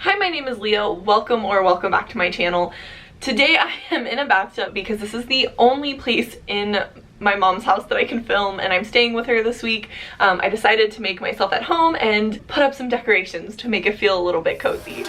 Hi, my name is Leah. Welcome back to my channel. Today I am in a bathtub because this is the only place in my mom's house that I can film, and I'm staying with her this week. I decided to make myself at home and put up some decorations to make it feel a little bit cozy.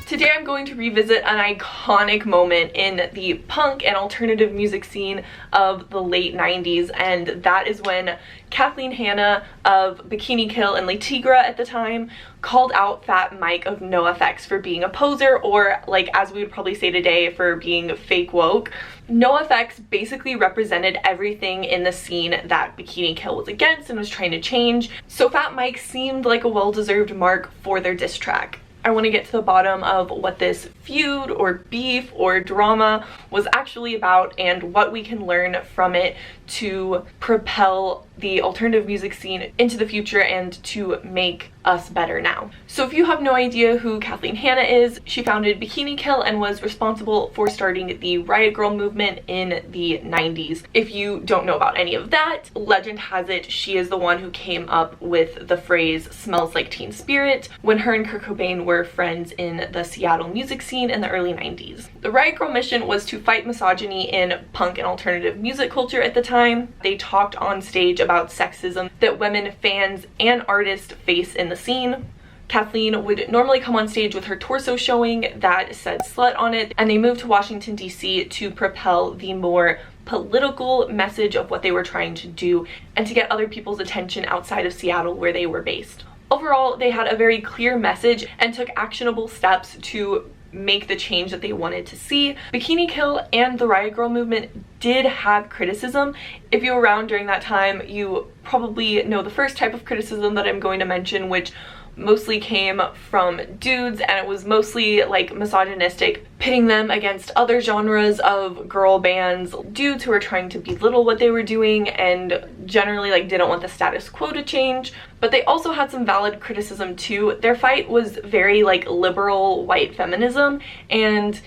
Today I'm going to revisit an iconic moment in the punk and alternative music scene of the late 90s, and that is when Kathleen Hanna of Bikini Kill and Tigre at the time called out Fat Mike of Nofx for being a poser, or like as we would probably say today, for being fake woke. Nofx basically represented everything in the scene that Bikini Kill was against and was trying to change, so Fat Mike seemed like a well-deserved mark for their diss track. I want to get to the bottom of what this feud or beef or drama was actually about and what we can learn from it to propel the alternative music scene into the future and to make us better now. So if you have no idea who Kathleen Hanna is, she founded Bikini Kill and was responsible for starting the Riot Grrrl movement in the 90s. If you don't know about any of that, legend has it she is the one who came up with the phrase "smells like teen spirit" when her and Kurt Cobain were friends in the Seattle music scene in the early 90s. The Riot Grrrl mission was to fight misogyny in punk and alternative music culture at the time. They talked on stage about sexism that women fans and artists face in the scene. Kathleen would normally come on stage with her torso showing that said "slut" on it, and they moved to Washington, D.C. to propel the more political message of what they were trying to do and to get other people's attention outside of Seattle where they were based. Overall, they had a very clear message and took actionable steps to make the change that they wanted to see. Bikini Kill and the Riot Grrrl movement did have criticism. If you were around during that time, you probably know the first type of criticism that I'm going to mention, which mostly came from dudes, and it was mostly like misogynistic, pitting them against other genres of girl bands, dudes who were trying to belittle what they were doing and generally like didn't want the status quo to change. But they also had some valid criticism too. Their fight was very like liberal white feminism, and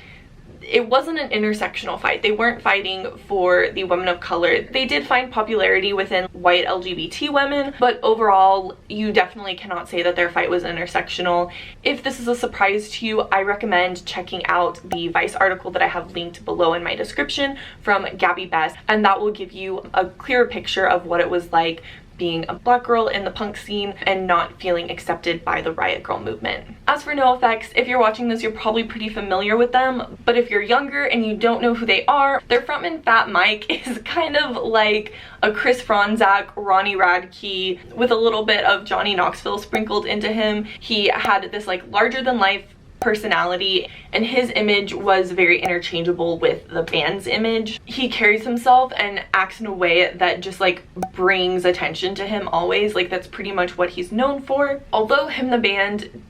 it wasn't an intersectional fight. They weren't fighting for the women of color. They did find popularity within white LGBT women, but overall, you definitely cannot say that their fight was intersectional. If this is a surprise to you, I recommend checking out the Vice article that I have linked below in my description from Gabby Best, and that will give you a clearer picture of what it was like being a black girl in the punk scene and not feeling accepted by the Riot Grrrl movement. As for Nofx, if you're watching this, you're probably pretty familiar with them, but if you're younger and you don't know who they are, their frontman Fat Mike is kind of like a Chris Franzak, Ronnie Radke with a little bit of Johnny Knoxville sprinkled into him. He had this like larger than life personality, and his image was very interchangeable with the band's image. He carries himself and acts in a way that just like brings attention to him always. Like that's pretty much what he's known for. Although him, the band,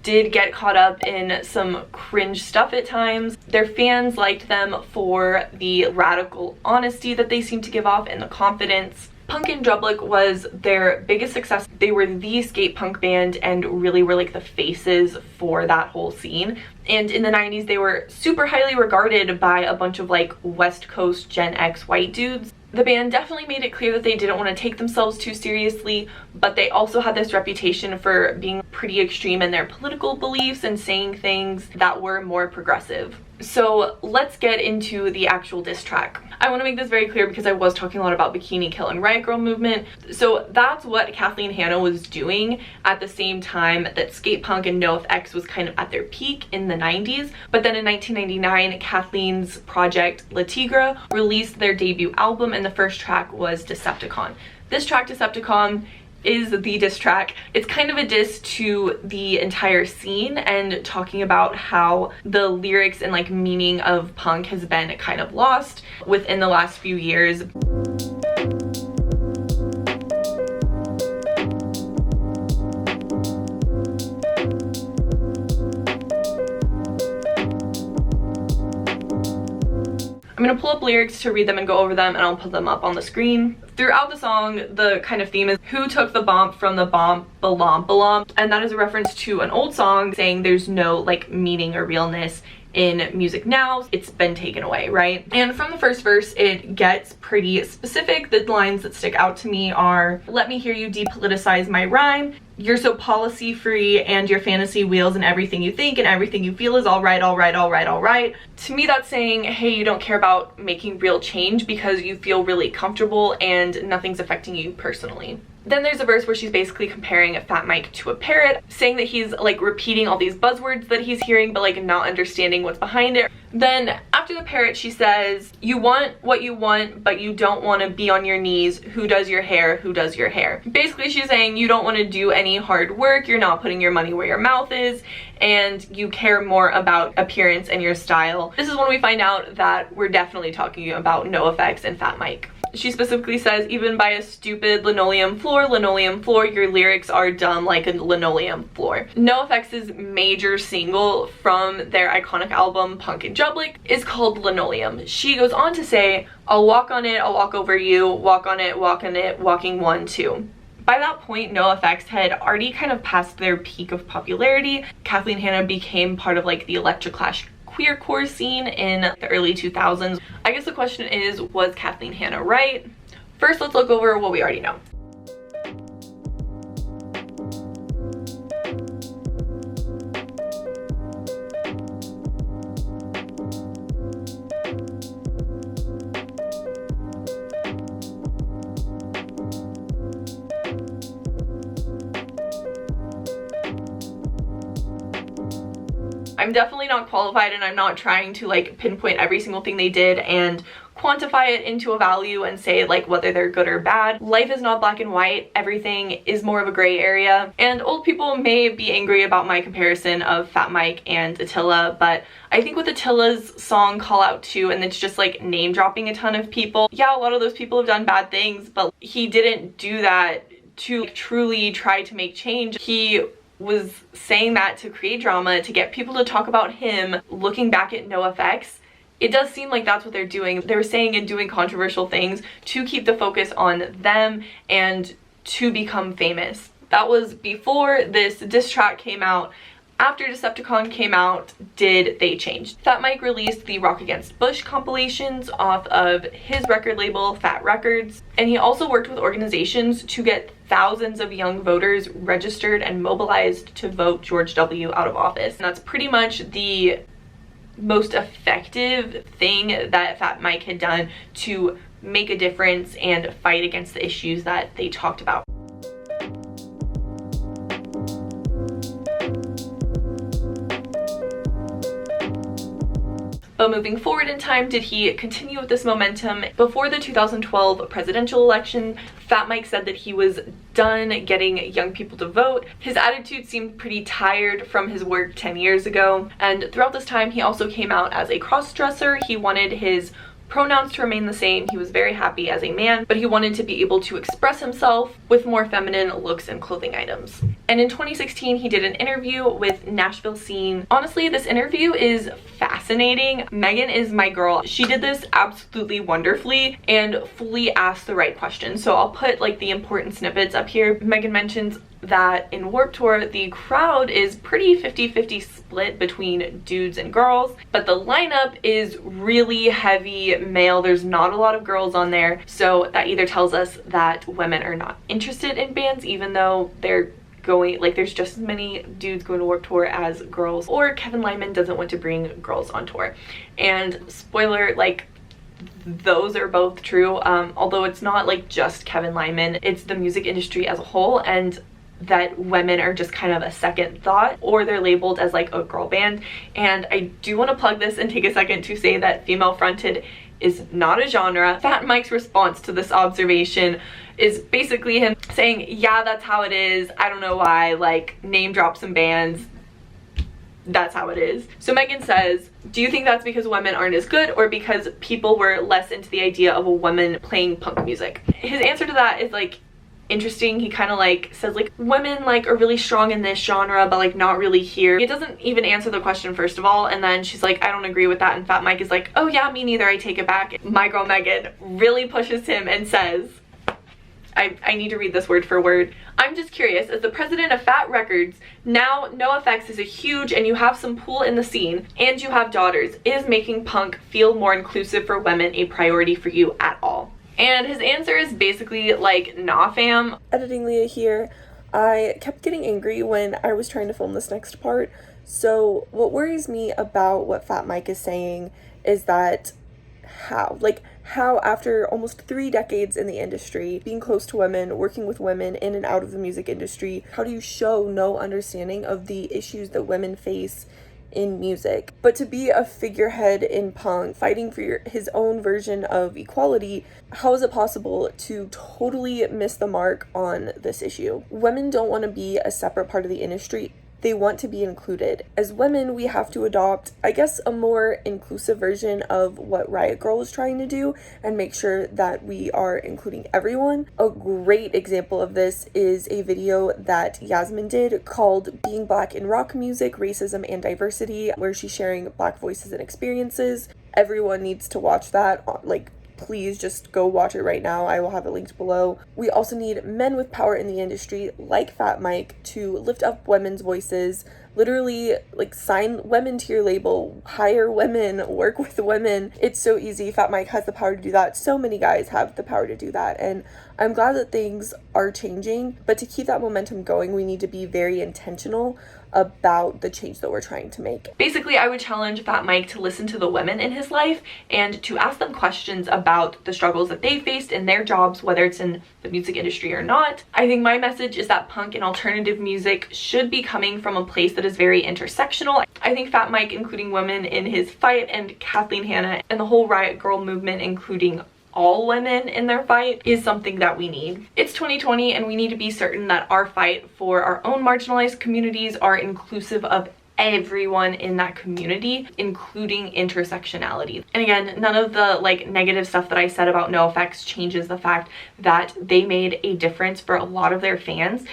did get caught up in some cringe stuff at times, their fans liked them for the radical honesty that they seemed to give off and the confidence. Punk in Drublic was their biggest success. They were the skate punk band and really were like the faces for that whole scene. And in the 90s, they were super highly regarded by a bunch of like West Coast Gen X white dudes. The band definitely made it clear that they didn't want to take themselves too seriously, but they also had this reputation for being pretty extreme in their political beliefs and saying things that were more progressive. So let's get into the actual diss track. I want to make this very clear because I was talking a lot about Bikini Kill and Riot Grrrl movement. So that's what Kathleen Hanna was doing at the same time that skate punk and Nofx was kind of at their peak in the 90s. But then in 1999, Kathleen's project Tigre released their debut album, and the first track was Deceptacon. This track, Deceptacon, is the diss track. It's kind of a diss to the entire scene and talking about how the lyrics and like meaning of punk has been kind of lost within the last few years. I'm gonna pull up lyrics to read them and go over them, and I'll put them up on the screen. Throughout the song, the kind of theme is who took the bomb from the bomb, belong, belong, and that is a reference to an old song saying there's no like meaning or realness in music now. It's been taken away, right? And from the first verse, it gets pretty specific. The lines that stick out to me are, let me hear you depoliticize my rhyme. You're so policy free and your fantasy wheels and everything you think and everything you feel is all right, all right, all right, all right. To me, that's saying, hey, you don't care about making real change because you feel really comfortable and nothing's affecting you personally. Then there's a verse where she's basically comparing Fat Mike to a parrot, saying that he's like repeating all these buzzwords that he's hearing but like not understanding what's behind it. Then after the parrot, she says, you want what you want, but you don't want to be on your knees. Who does your hair? Who does your hair? Basically, she's saying you don't want to do any hard work. You're not putting your money where your mouth is, and you care more about appearance and your style. This is when we find out that we're definitely talking about Nofx and Fat Mike. She specifically says, even by a stupid linoleum floor, your lyrics are dumb like a linoleum floor. Nofx's major single from their iconic album Punk in Public is called Linoleum. She goes on to say, I'll walk on it, I'll walk over you, walk on it, walking 1, 2. By that point, Nofx had already kind of passed their peak of popularity. Kathleen Hanna became part of like the electroclash queercore scene in the early 2000s. I guess the question is, was Kathleen Hanna right? First, let's look over what we already know. I'm definitely not qualified, and I'm not trying to like pinpoint every single thing they did and quantify it into a value and say like whether they're good or bad. Life is not black and white. Everything is more of a gray area, and old people may be angry about my comparison of Fat Mike and Attila, but I think with Attila's song Call Out To, and it's just like name dropping a ton of people, yeah, a lot of those people have done bad things, but he didn't do that to truly try to make change. He was saying that to create drama, to get people to talk about him. Looking back at Nofx, it does seem like that's what they're doing. They're saying and doing controversial things to keep the focus on them and to become famous. That was before this diss track came out. After Deceptacon came out, did they change? Fat Mike released the Rock Against Bush compilations off of his record label, Fat Records, and he also worked with organizations to get thousands of young voters registered and mobilized to vote George W. out of office. And that's pretty much the most effective thing that Fat Mike had done to make a difference and fight against the issues that they talked about. But moving forward in time, did he continue with this momentum? Before the 2012 presidential election, Fat Mike said that he was done getting young people to vote. His attitude seemed pretty tired from his work 10 years ago. And throughout this time, he also came out as a cross-dresser. He wanted his pronouns to remain the same. He was very happy as a man, but he wanted to be able to express himself with more feminine looks and clothing items. And in 2016, he did an interview with Nashville Scene. Honestly, this interview is fascinating. Megan is my girl. She did this absolutely wonderfully and fully asked the right questions. So I'll put like the important snippets up here. Megan mentions that in Warped Tour, the crowd is pretty 50-50 split between dudes and girls, but the lineup is really heavy male. There's not a lot of girls on there, so that either tells us that women are not interested in bands, even though they're going, like, there's just as many dudes going to Warped Tour as girls, or Kevin Lyman doesn't want to bring girls on tour. And spoiler, like, those are both true, although it's not like just Kevin Lyman, it's the music industry as a whole, and that women are just kind of a second thought, or they're labeled as like a girl band. And I do want to plug this and take a second to say that female fronted is not a genre. Fat Mike's response to this observation is basically him saying, yeah, that's how it is, I don't know why, like, name drop some bands, that's how it is. So Megan says, do you think that's because women aren't as good, or because people were less into the idea of a woman playing punk music? His answer to that is like interesting. He kind of like says like women like are really strong in this genre but like not really here. He doesn't even answer the question first of all, and then she's like, I don't agree with that, and Fat Mike is like, oh yeah, me neither, I take it back. My girl Megan really pushes him and says, I need to read this word for word. I'm just curious, as the president of Fat Records, now Nofx is a huge and you have some pull in the scene and you have daughters. Is making punk feel more inclusive for women a priority for you at all? And his answer is basically like, nah fam. Editing Leah here. I kept getting angry when I was trying to film this next part. So what worries me about what Fat Mike is saying is that how after almost 3 decades in the industry, being close to women, working with women in and out of the music industry, how do you show no understanding of the issues that women face in music? But to be a figurehead in punk, fighting for his own version of equality, how is it possible to totally miss the mark on this issue? Women don't want to be a separate part of the industry. They want to be included. As women, we have to adopt, I guess, a more inclusive version of what Riot Grrrl was trying to do and make sure that we are including everyone. A great example of this is a video that Yasmin did called Being Black in Rock Music, Racism and Diversity, where she's sharing Black voices and experiences. Everyone needs to watch that. Please just go watch it right now. I will have it linked below. We also need men with power in the industry, like Fat Mike, to lift up women's voices, literally sign women to your label, hire women, work with women. It's so easy. Fat Mike has the power to do that. So many guys have the power to do that. And I'm glad that things are changing, but to keep that momentum going, we need to be very intentional about the change that we're trying to make. Basically, I would challenge Fat Mike to listen to the women in his life and to ask them questions about the struggles that they faced in their jobs, whether it's in the music industry or not. I think my message is that punk and alternative music should be coming from a place that is very intersectional. I think Fat Mike including women in his fight, and Kathleen Hanna and the whole Riot Grrrl movement including all women in their fight, is something that we need. It's 2020 and we need to be certain that our fight for our own marginalized communities are inclusive of everyone in that community, including intersectionality. And again, none of the negative stuff that I said about Nofx changes the fact that they made a difference for a lot of their fans.